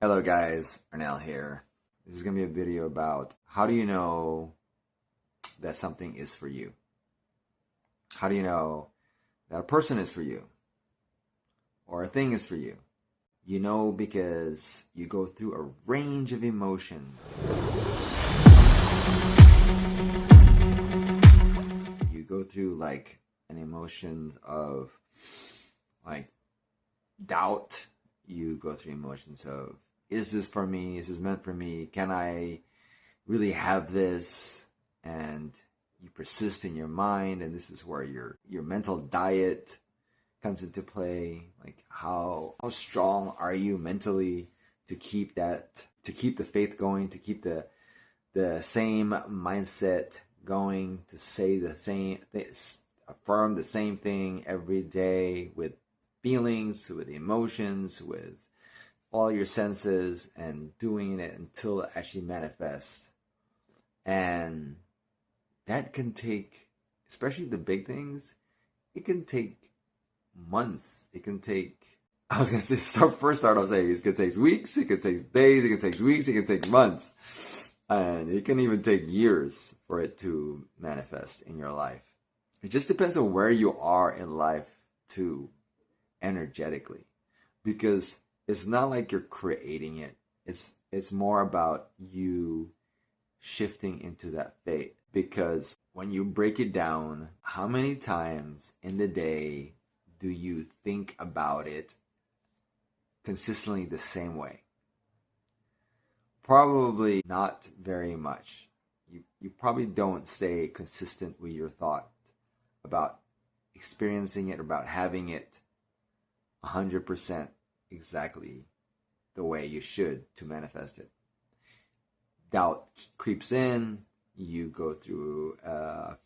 Hello guys, Arnell here. This is going to be a video about how do you know that something is for you? How do you know that a person is for you? Or a thing is for you? You know because you go through a range of emotions. You go through like an emotion of like doubt. You go through emotions of, is this for me? Is this meant for me? Can I really have this? And you persist in your mind, and this is where your mental diet comes into play. Like how strong are you mentally to keep the faith going, to keep the same mindset going, to say the same, affirm the same thing every day with feelings, with emotions, with all your senses, and doing it until it actually manifests. And that can take, especially the big things, it can take months. It can take, I was going to say, first start off saying it could take weeks, it could take days, it could take weeks, it could take months. And it can even take years for it to manifest in your life. It just depends on where you are in life too, energetically. Because it's not like you're creating it. It's more about you shifting into that faith. Because when you break it down, how many times in the day do you think about it consistently the same way? Probably not very much. You probably don't stay consistent with your thought about experiencing it, about having it 100% exactly the way you should to manifest it. Doubt creeps in. You go through a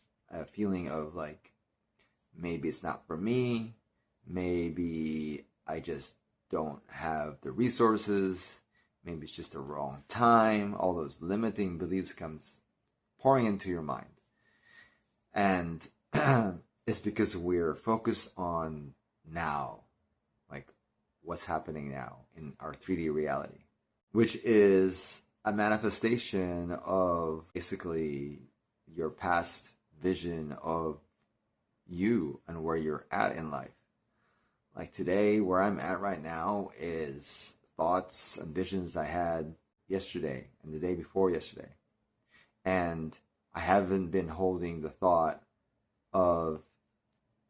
feeling of like, maybe it's not for me. Maybe I just don't have the resources. Maybe it's just the wrong time. All those limiting beliefs comes pouring into your mind. And it's because we're focused on now, like what's happening now in our 3D reality, which is a manifestation of basically your past vision of you and where you're at in life. Like today, where I'm at right now is thoughts and visions I had yesterday and the day before yesterday. And I haven't been holding the thought of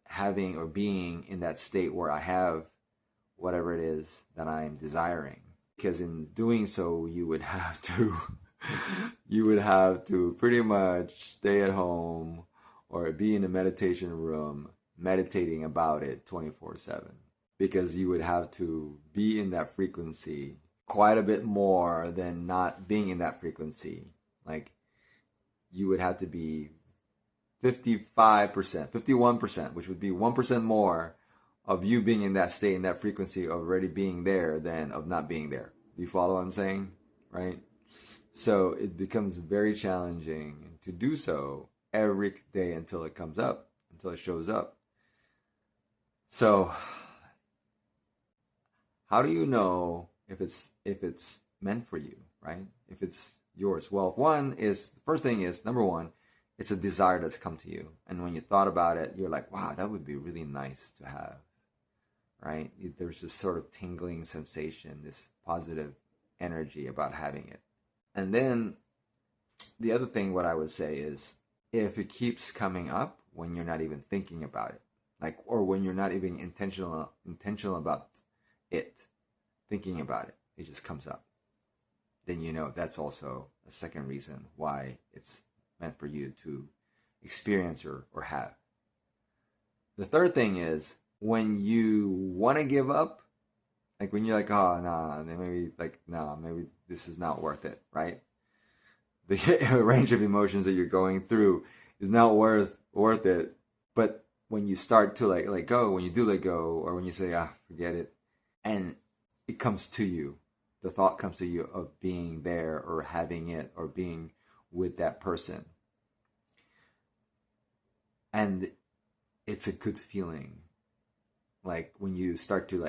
having or being in that state where I have whatever it is that I'm desiring. Because in doing so, you would have to pretty much stay at home or be in a meditation room meditating about it 24/7, because you would have to be in that frequency quite a bit more than not being in that frequency. Like you would have to be 55%, 51%, which would be 1% more of you being in that state, in that frequency of already being there than of not being there. Do you follow what I'm saying? Right? So it becomes very challenging to do so every day until it comes up, until it shows up. So how do you know if it's meant for you, right? If it's yours? Well, first thing is, number one, it's a desire that's come to you. And when you thought about it, you're like, wow, that would be really nice to have, right? There's this sort of tingling sensation, this positive energy about having it. And then the other thing, what I would say is, if it keeps coming up when you're not even thinking about it, like, or when you're not even intentional about it, thinking about it, it just comes up, then you know that's also a second reason why it's meant for you to experience or have. The third thing is, when you want to give up, like when you're like, oh, no, maybe this is not worth it, right? The range of emotions that you're going through is not worth it. But when you start to let go, when you do let go, or when you say, forget it, and it comes to you, the thought comes to you of being there or having it or being with that person. And it's a good feeling. Like when you start to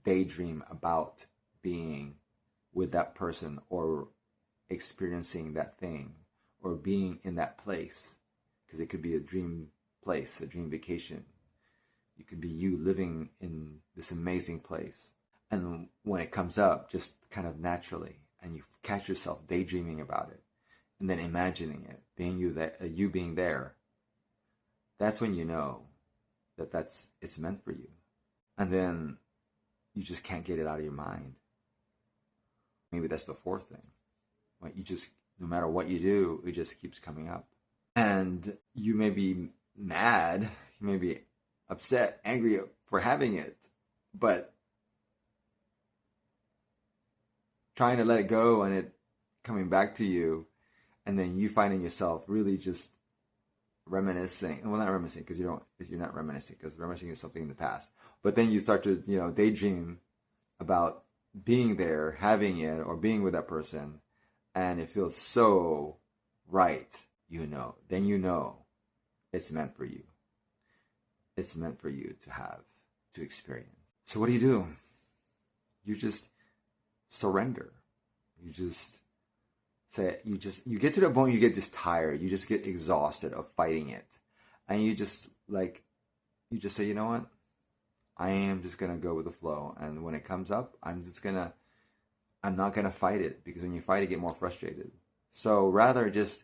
daydream about being with that person or experiencing that thing or being in that place, because it could be a dream place, a dream vacation. It could be you living in this amazing place. And when it comes up, just kind of naturally, and you catch yourself daydreaming about it, and then imagining it, being you being there, that's when you know that it's meant for you. And then you just can't get it out of your mind. Maybe that's the fourth thing. Right? You just, no matter what you do, it just keeps coming up. And you may be mad, you may be upset, angry for having it, but trying to let it go and it coming back to you, and then you finding yourself really just reminiscing. Well, not reminiscing, because you're not reminiscing, because reminiscing is something in the past. But then you start to, daydream about being there, having it, or being with that person, and it feels so right, then you know it's meant for you. It's meant for you to have, to experience. So what do? You just surrender. You just say, you get to the point you get just tired. You just get exhausted of fighting it. And you just say, you know what? I am just going to go with the flow. And when it comes up, I'm not going to fight it, because when you fight, you get more frustrated. So rather just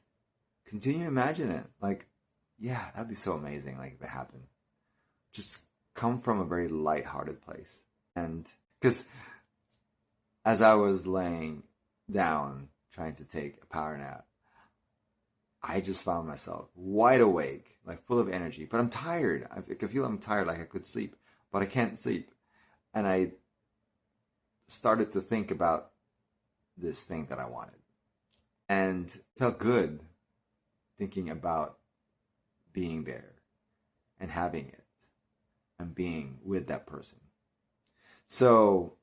continue to imagine it. Like, yeah, that'd be so amazing. Like, if it happened. Just come from a very lighthearted place. And because as I was laying down trying to take a power nap, I just found myself wide awake, like full of energy, but I'm tired. I could feel I'm tired, like I could sleep, but I can't sleep. And I started to think about this thing that I wanted, and felt good thinking about being there and having it and being with that person. So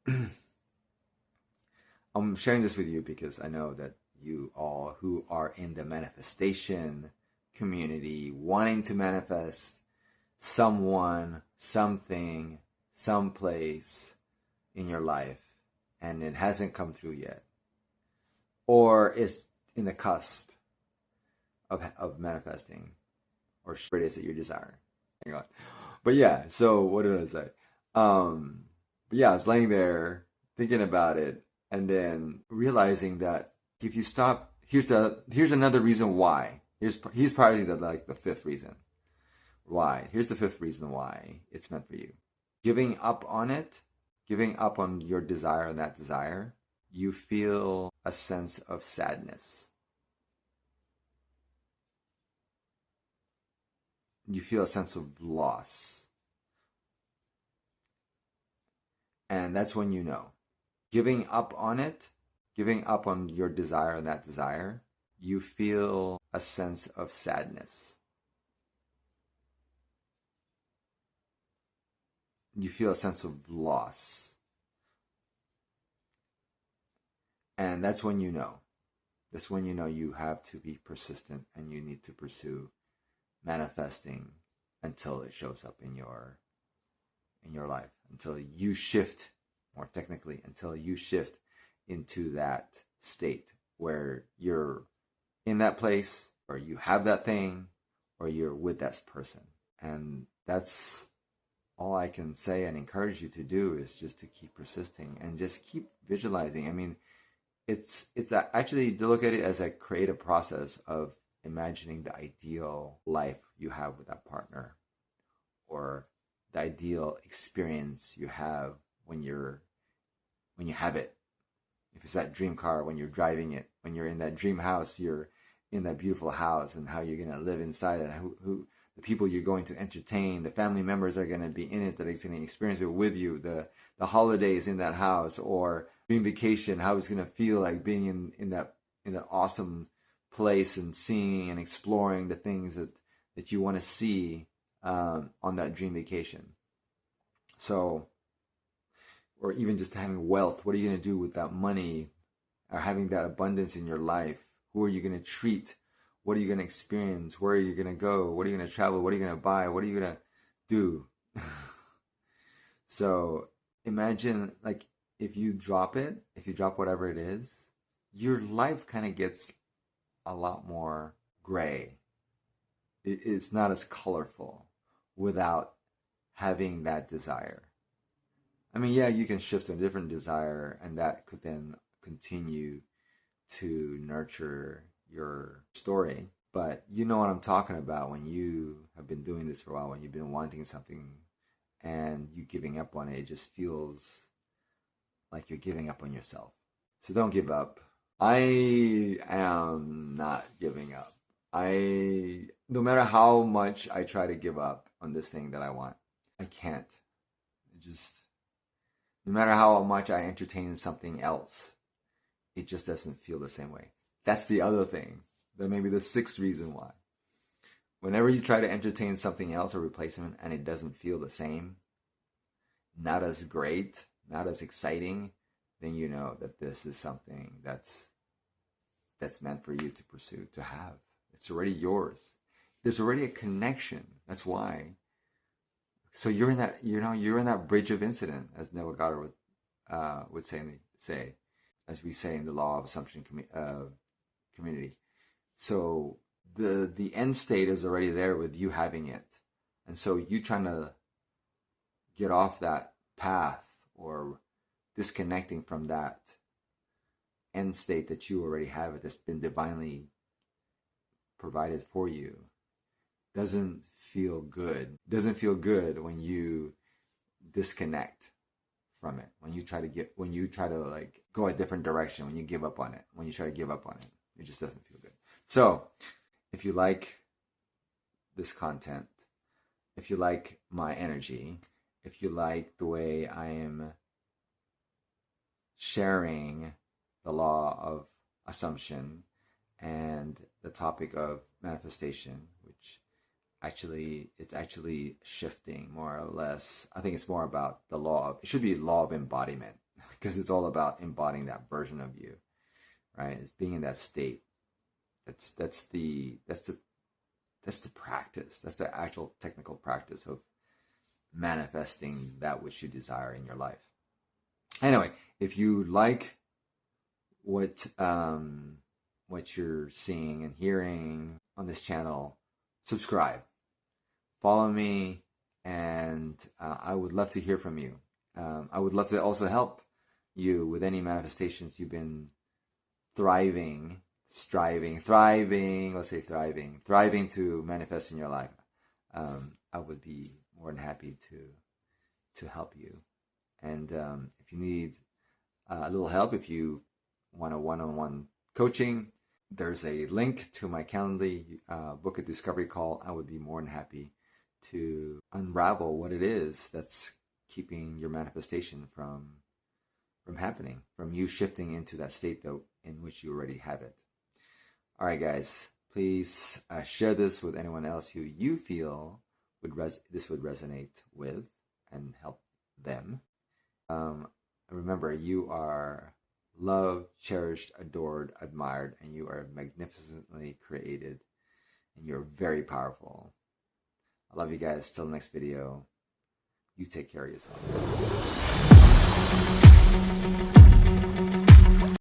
I'm sharing this with you because I know that you all who are in the manifestation community, wanting to manifest someone, something, someplace in your life, and it hasn't come through yet, or is in the cusp of manifesting, or what it is that you're desiring. Hang on. But yeah, so what did I say? But yeah, I was laying there thinking about it, and then realizing that if you stop, here's another reason why. Here's probably the fifth reason why. Here's the fifth reason why it's meant for you. Giving up on it, giving up on your desire and that desire, you feel a sense of sadness. You feel a sense of loss. And that's when you know. Giving up on it, giving up on your desire and that desire, you feel a sense of sadness. You feel a sense of loss. And that's when you know. That's when you know you have to be persistent, and you need to pursue manifesting until it shows up in your life, until you shift, more technically, until you shift into that state where you're in that place, or you have that thing, or you're with that person. And that's all I can say and encourage you to do, is just to keep persisting and just keep visualizing. I mean, it's actually to look at it as a creative process of imagining the ideal life you have with that partner, or the ideal experience you have when you have it. If it's that dream car, when you're driving it, when you're in that dream house, you're in that beautiful house, and how you're going to live inside it, who the people you're going to entertain, the family members are going to be in it, that are going to experience it with you, the holidays in that house, or dream vacation, how it's going to feel like being in that awesome place and seeing and exploring the things that you want to see on that dream vacation. So, or even just having wealth. What are you going to do with that money, or having that abundance in your life? Who are you going to treat? What are you going to experience? Where are you going to go? What are you going to travel? What are you going to buy? What are you going to do? So imagine, like, if you drop it, if you drop whatever it is, your life kind of gets a lot more gray. It's not as colorful without having that desire. I mean, yeah, you can shift to a different desire, and that could then continue to nurture your story. But you know what I'm talking about when you have been doing this for a while, when you've been wanting something and you giving up on it, it just feels like you're giving up on yourself. So don't give up. I am not giving up. No matter how much I try to give up on this thing that I want, I can't. No matter how much I entertain something else, it just doesn't feel the same way. That's the other thing. That may be the sixth reason why. Whenever you try to entertain something else or replacement and it doesn't feel the same, not as great, not as exciting, then you know that this is something that's meant for you to pursue, to have. It's already yours. There's already a connection. That's why. So you're in that bridge of incident, as Neville Goddard would say, as we say in the law of assumption community. So the end state is already there with you having it. And so you trying to get off that path or disconnecting from that end state that you already have, it that's been divinely provided for you, doesn't feel good. Doesn't feel good when you disconnect from it. When you try to like go a different direction, when you give up on it, when you try to give up on it, it just doesn't feel good. So if you like this content, if you like my energy, if you like the way I am sharing the law of assumption and the topic of manifestation, which it's actually shifting more or less. I think it's more about it should be law of embodiment, because it's all about embodying that version of you, right? It's being in that state. That's the practice. That's the actual technical practice of manifesting that which you desire in your life. Anyway, if you like what you're seeing and hearing on this channel, subscribe, follow me, and I would love to hear from you. I would love to also help you with any manifestations you've been thriving to manifest in your life. I would be more than happy to help you. And if you need a little help, if you want a one-on-one coaching, there's a link to my Calendly. Book a discovery call. I would be more than happy to unravel what it is that's keeping your manifestation from happening, from you shifting into that state in which you already have it. All right, guys, please share this with anyone else who you feel this would resonate with and help them. Remember, you are loved, cherished, adored, admired, and you are magnificently created, and you're very powerful. I love you guys. Till the next video, you take care of yourself.